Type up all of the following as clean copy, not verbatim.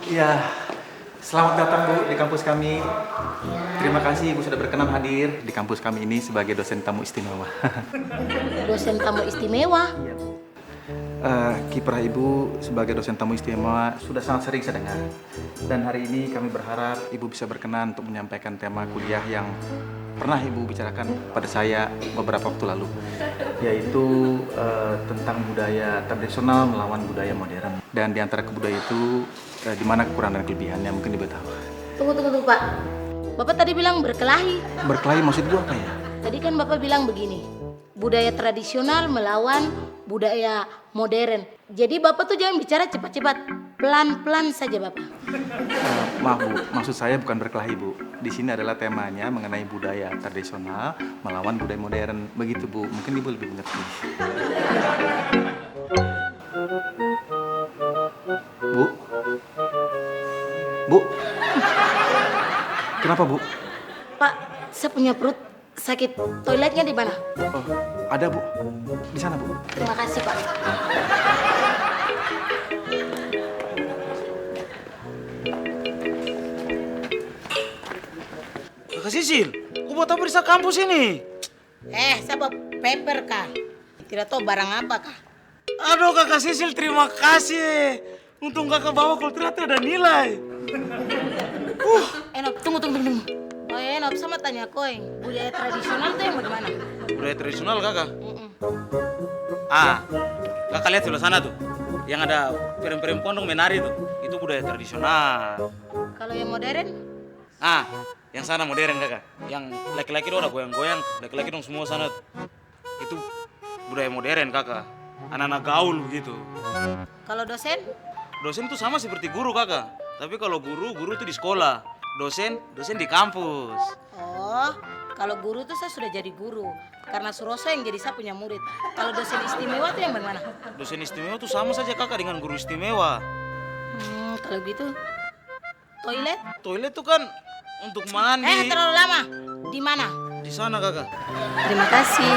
Ya, selamat datang Bu di kampus kami. Terima kasih Ibu sudah berkenan hadir di kampus kami ini sebagai dosen tamu istimewa. Dosen tamu istimewa? Iya Bu. Kiprah Ibu sebagai dosen tamu istimewa sudah sangat sering saya dengar. Dan hari ini kami berharap Ibu bisa berkenan untuk menyampaikan tema kuliah yang pernah Ibu bicarakan pada saya beberapa waktu lalu, yaitu tentang budaya tradisional melawan budaya modern. Dan di antara kebudayaan itu, di mana kekurangan dan kelebihannya mungkin Ibu tahu. Tunggu Pak. Bapak tadi bilang berkelahi. Berkelahi maksud gua apa ya? Tadi kan Bapak bilang begini, budaya tradisional melawan budaya modern. Jadi Bapak tuh jangan bicara cepat-cepat, pelan-pelan saja Bapak. Maaf Bu, maksud saya bukan berkelahi Bu. Di sini adalah temanya mengenai budaya tradisional melawan budaya modern. Begitu Bu, mungkin Ibu lebih mengerti. Bu? Bu? Kenapa Bu? Pak, saya punya perut sakit. Toiletnya di mana? Oh, ada Bu. Di sana Bu. Terima kasih Pak. Kakak Sisil, kau buat apa di kampus ini? Saya bawa paper kah? Tidak tahu barang apa kah? Aduh Kakak Sisil, terima kasih. Untung kakak bawa kalau ternyata ada nilai. Enop, tunggu. Oh Enop, sama tanya koin. Budaya tradisional itu yang bagaimana? Budaya tradisional kakak? Kakak lihat sebelah sana tuh. Yang ada perem-perem pondok menari tuh. Itu budaya tradisional. Kalau yang modern? Yang sana modern kakak. Yang laki-laki tuh udah goyang-goyang. Laki-laki dong semua sana tuh. Itu budaya modern kakak. Anak-anak gaul begitu. Kalau dosen? Dosen tuh sama seperti guru kakak. Tapi kalau guru tuh di sekolah. Dosen di kampus. Oh, kalau guru tuh saya sudah jadi guru. Karena Suroso yang jadi saya punya murid. Kalau dosen istimewa tuh yang bagaimana? Dosen istimewa tuh sama saja kakak dengan guru istimewa. Kalau gitu, toilet? Toilet tuh kan untuk mandi. Terlalu lama. Di mana? Di sana kakak. Terima kasih.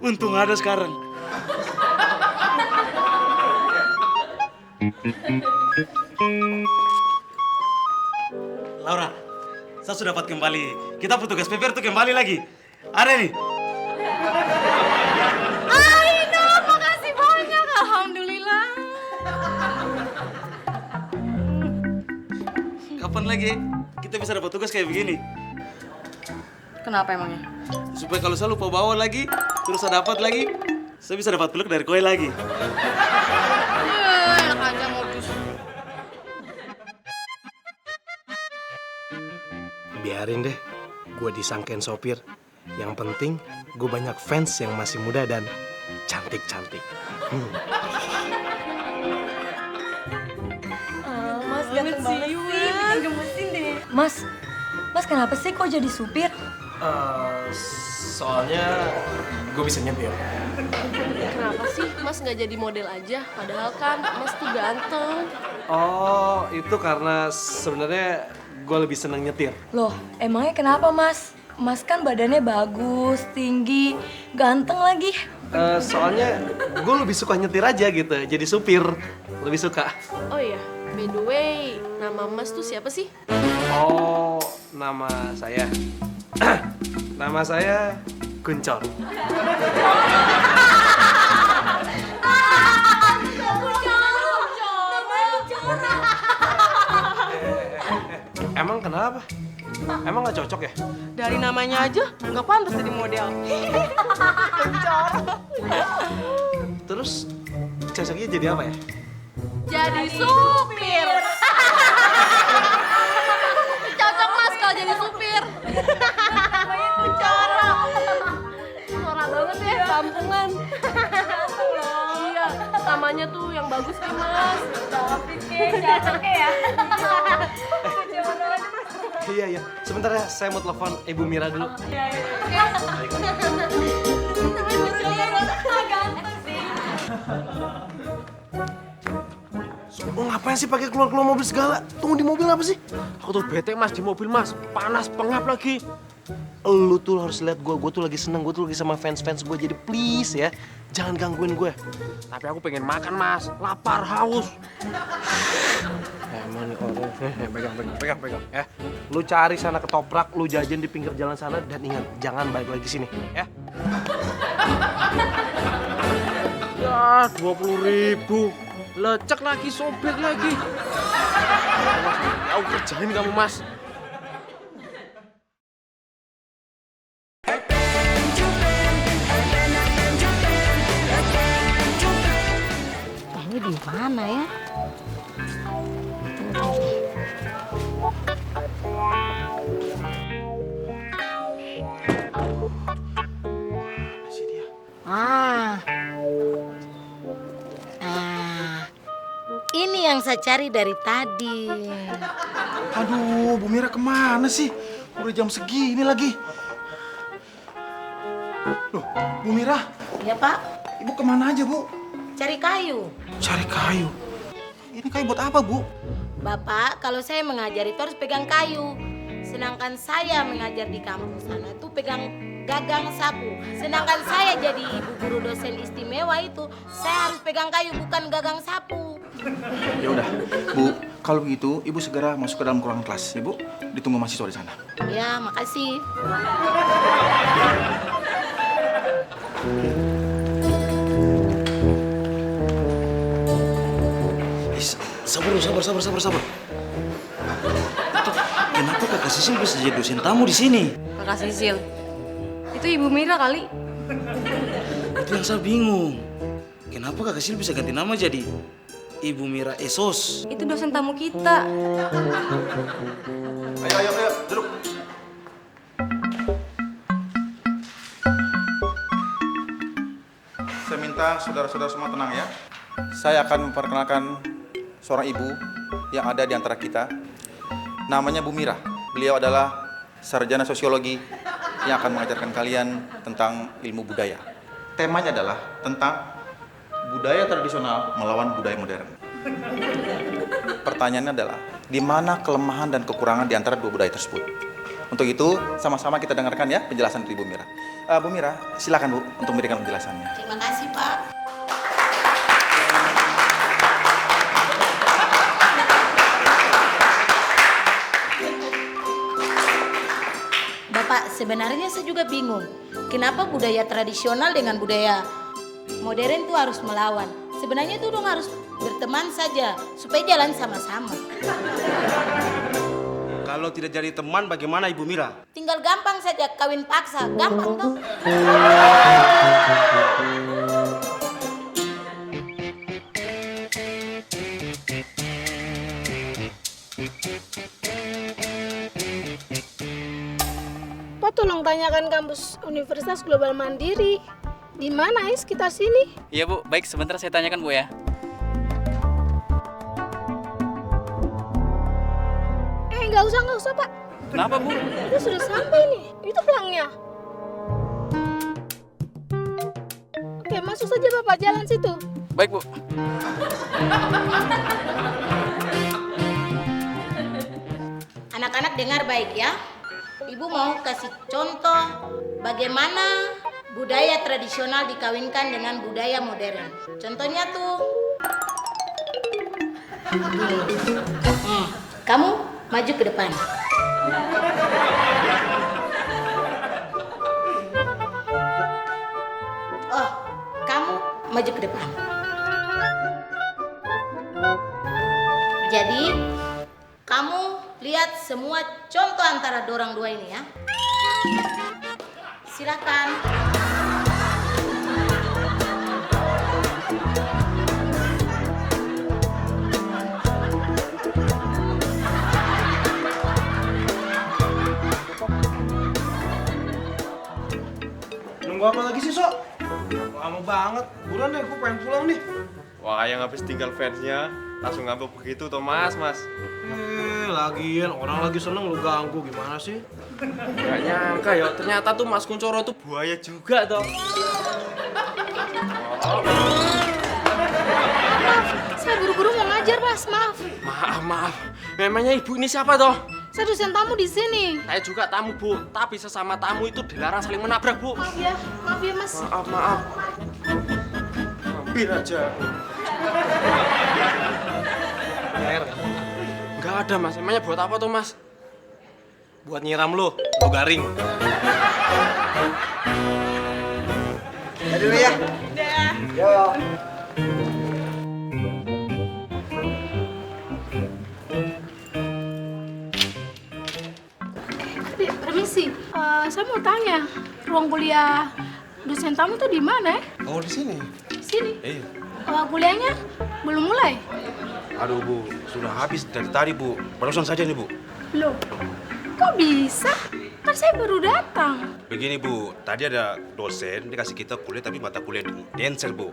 Untung ada sekarang. Laura, saya sudah dapat kembali. Kita petugas PPR tuh kembali lagi. Ada nih. Aino, makasih banyak. Alhamdulillah. Kapan lagi kita bisa dapat tugas kayak begini? Kenapa emangnya? Supaya kalau saya lupa bawa lagi, terus saya dapat lagi, saya bisa dapat peluk dari koi lagi. Enak aja modus. Biarin deh, gue disangkain sopir. Yang penting, gue banyak fans yang masih muda dan cantik-cantik. Mas ganteng banget sih, bikin gemesin deh. Mas kenapa sih kok jadi supir? Soalnya gue bisa nyetir. Kenapa sih Mas nggak jadi model aja? Padahal kan Mas tuh ganteng. Oh, itu karena sebenarnya gue lebih seneng nyetir. Loh, emangnya kenapa Mas? Mas kan badannya bagus, tinggi, ganteng lagi. Soalnya gue lebih suka nyetir aja gitu, jadi supir. Lebih suka. Oh iya, by the way, nama Mas tuh siapa sih? Oh, nama saya. Nama saya Kuncor. Emang kenapa? Emang gak cocok ya? Dari namanya aja nggak pantas jadi model. Terus cocoknya jadi apa ya? Jadi supir. Cocok Mas kalau jadi supir. Norak banget ya, kampungan. Iya, namanya tuh yang bagus nih Mas. David cocok ya. Iya. Sebentar ya, saya mau telepon Ibu Mira dulu. Lo ngapain sih pakai keluar-keluar mobil segala? Tunggu di mobil apa sih? Aku tuh bete mas di mobil mas, panas pengap lagi. Lu tuh harus lihat gue tuh lagi seneng, gue tuh lagi sama fans-fans gue, jadi please ya, jangan gangguin gue. Tapi aku pengen makan mas, lapar, haus. Emang nih orang, pegang, ya. Lu cari sana ketoprak, lu jajan di pinggir jalan sana, dan ingat, jangan balik lagi sini, ya. Ya 20.000, lecek lagi, sobek lagi. Aku kerjain kamu mas. Ini di mana ya? Ah. Ini yang saya cari dari tadi. Aduh, Bu Mira kemana sih? Udah jam segini lagi. Loh, Bu Mira, Ya Pak, Ibu kemana aja, Bu? cari kayu. Cari kayu. Ini kayu buat apa, Bu? Bapak, kalau saya mengajar itu harus pegang kayu. Sedangkan saya mengajar di kampung sana itu pegang gagang sapu. Sedangkan saya jadi ibu guru dosen istimewa itu, saya harus pegang kayu bukan gagang sapu. Ya udah, Bu, kalau begitu Ibu segera masuk ke dalam ruangan kelas. Ibu, ditunggu mahasiswa di sana. Ya, makasih. Sabar. Itu, kenapa kakak Sisil bisa jadi dosen tamu di sini? Kakak Sisil, itu Ibu Mira kali. Itu yang saya bingung. Kenapa kakak Sisil bisa ganti nama jadi Ibu Mira Esos? Itu dosen tamu kita. Ayo, duduk. Saya minta saudara-saudara semua tenang ya. Saya akan memperkenalkan seorang ibu yang ada di antara kita. Namanya Bu Mira. Beliau adalah sarjana sosiologi yang akan mengajarkan kalian tentang ilmu budaya. Temanya adalah tentang budaya tradisional melawan budaya modern. Pertanyaannya adalah, di mana kelemahan dan kekurangan di antara dua budaya tersebut? Untuk itu, sama-sama kita dengarkan ya penjelasan dari Bu Mira. Bu Mira, silakan Bu untuk memberikan penjelasannya. Terima kasih, Pak. Bapak, sebenarnya saya juga bingung. Kenapa budaya tradisional dengan budaya modern itu harus melawan? Sebenarnya itu dong harus berteman saja, supaya jalan sama-sama. Kalau tidak jadi teman, bagaimana Ibu Mira? Tinggal gampang saja kawin paksa, gampang tuh. Pak, tolong tanyakan kampus Universitas Global Mandiri. Di mana sekitar sini? Iya Bu, baik sebentar saya tanyakan Bu ya. Nggak usah Pak. Kenapa Bu? Kita sudah sampai nih. Itu pelangnya. Oke, masuk saja Bapak, jalan situ. Baik Bu. Anak-anak dengar baik ya. Ibu mau kasih contoh bagaimana budaya tradisional dikawinkan dengan budaya modern. Contohnya tuh, kamu maju ke depan. Oh, kamu maju ke depan. Jadi, kamu lihat semua contoh antara dorang dua ini ya. Silakan. Nunggu apa lagi sih, Sok? Lama banget. Buruan deh, gue pengen pulang nih. Wah, yang habis tinggal fansnya langsung ngambek begitu tuh mas. Lagian orang lagi seneng lu ganggu, gimana sih? Gak nyangka ya, ternyata tuh Mas Kuncoro tuh buaya juga toh. Saya buru-buru mau ngajar, Mas. Mas, maaf. Maaf. Memangnya ibu ini siapa toh? Saya dosen tamu di sini. Saya juga tamu, Bu. Tapi sesama tamu itu dilarang saling menabrak, Bu. Maaf ya, Mas. Maaf. Hampir aja. Air kan? Nggak ada, Mas. Emangnya buat apa tuh, Mas? Buat nyiram lo garing. Dulu ya. Yo. Permisi, saya mau tanya, ruang kuliah dosen tamu tuh di mana ya? Oh, di sini. Sini. Iya. Kuliahnya belum mulai? Aduh Bu, sudah habis dari tadi Bu. Barusan saja nih Bu. Loh, kok bisa? Kan saya baru datang. Begini Bu, tadi ada dosen dikasih kita kuliah tapi mata kuliah dancer Bu.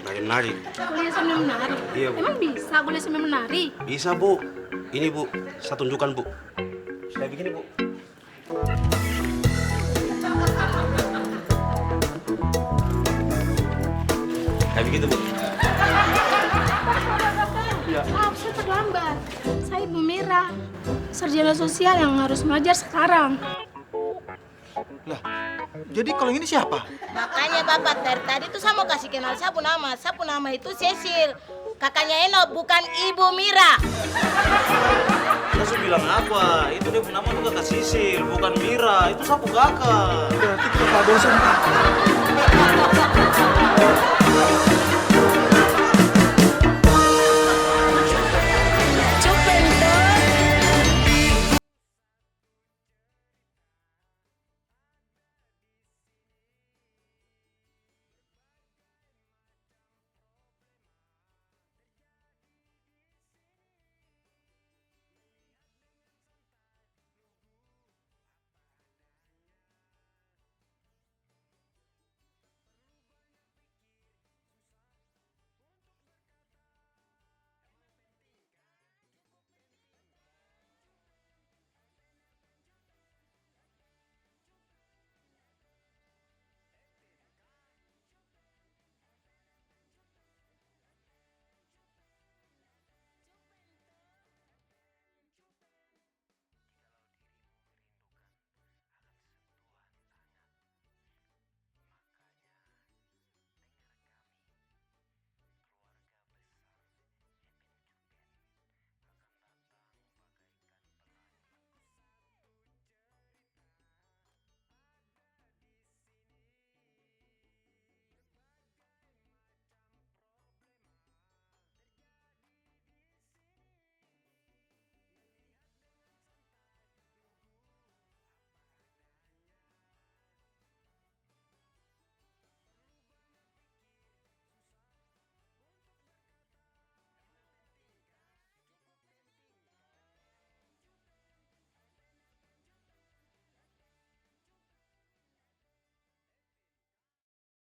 Nari-nari. Kuliah sambil menari? Iya, Bu. Emang bisa kuliah sambil menari? Bisa Bu. Ini Bu, saya tunjukkan Bu. Kayak begini Bu. Kayak begitu Bu. Maaf, saya terlambat. Saya Ibu Mira, sarjana sosial yang harus belajar sekarang. Jadi kalau ini siapa? Makanya Bapak dari tadi tuh saya mau kasih kenal sapu nama. Sapu nama itu Cecil. Kakaknya Eno, bukan Ibu Mira. Kita sudah bilang apa? Itu dia nama tuh kakak Sisil, bukan Mira. Itu sapu kakak. Berarti kita dosen.